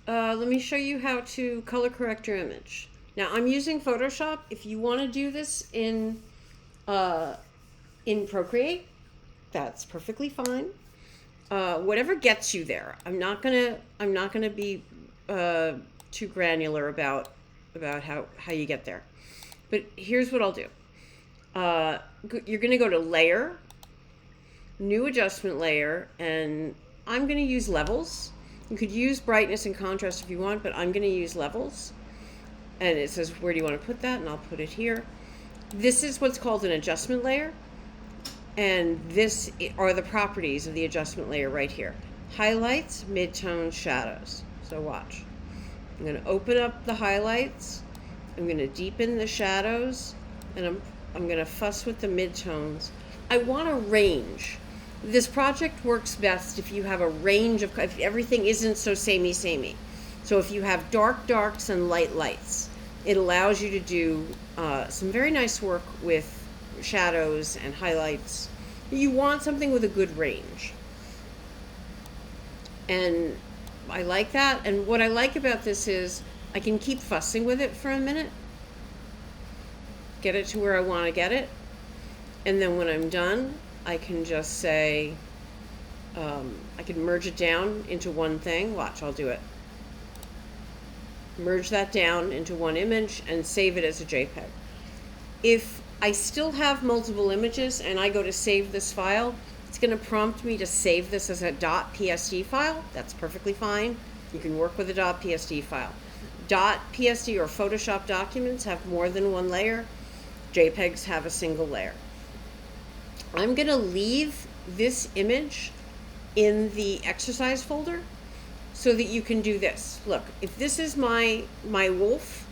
Let me show you how to color correct your image. Now I'm using Photoshop. If you want to do this uh, in Procreate, that's perfectly fine. Whatever gets you there. I'm not gonna be too granular about how you get there. But here's what I'll do. You're gonna go to Layer, New Adjustment Layer, and I'm gonna use Levels. You could use brightness and contrast if you want, but I'm gonna use Levels. And it says where do you want to put that, and I'll put it here. This is what's called an adjustment layer. And this are the properties of the adjustment layer right here. Highlights, midtones, shadows. So watch. I'm going to open up the highlights. I'm going to deepen the shadows. And I'm going to fuss with the midtones. I want a range. This project works best if you have a range of, if everything isn't so samey. So if you have dark darks and light lights, it allows you to do some very nice work with shadows and highlights. You want something with a good range. And I like that. And what I like about this is I can keep fussing with it for a minute, get it to where I want to get it. And then when I'm done, I can just say, I can merge it down into one thing. Watch, I'll do it. Merge that down into one image and save it as a JPEG. If I still have multiple images and I go to save this file, it's going to prompt me to save this as a .psd file. That's perfectly fine. You can work with a .psd file. .psd or Photoshop documents have more than one layer. JPEGs have a single layer. I'm going to leave this image in the exercise folder so that you can do this. Look, if this is my wolf,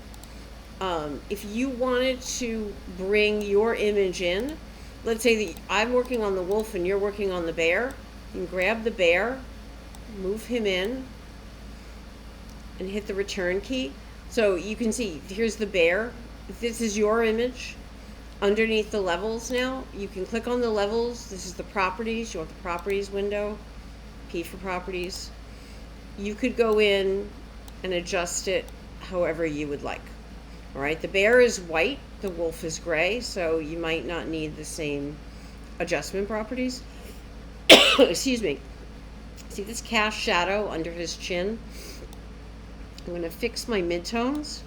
if you wanted to bring your image in, let's say that I'm working on the wolf and you're working on the bear, you can grab the bear, move him in, and hit the return key. So you can see, here's the bear. If this is your image, underneath the levels now, you can click on the levels. This is the properties. You want the properties window, P for properties. You could go in and adjust it however you would like. All right, the bear is white, the wolf is gray, so you might not need the same adjustment properties. Excuse me. See this cast shadow under his chin? I'm going to fix my midtones.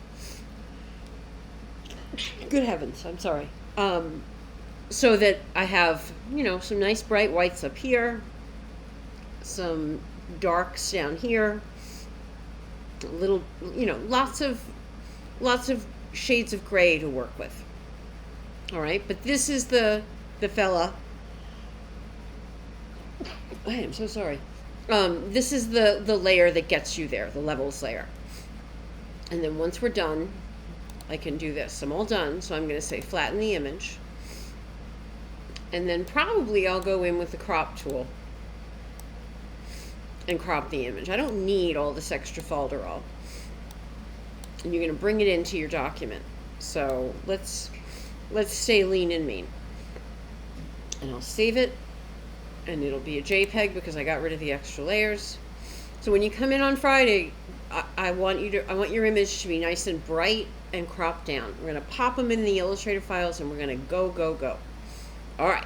Good heavens, I'm sorry. So that I have, some nice bright whites up here, some darks down here, a little, lots of shades of gray to work with. All right, but this is the fella. I am so sorry. This is the layer that gets you there, the levels layer. And then once we're done, I can do this. I'm all done, so I'm going to say flatten the image. And then probably I'll go in with the crop tool and crop the image. I don't need all this extra falderall. And you're going to bring it into your document. So let's stay lean and mean. And I'll save it, and it'll be a JPEG because I got rid of the extra layers. So when you come in on Friday, I want your image to be nice and bright and cropped down. We're going to pop them in the Illustrator files, and we're going to go. All right.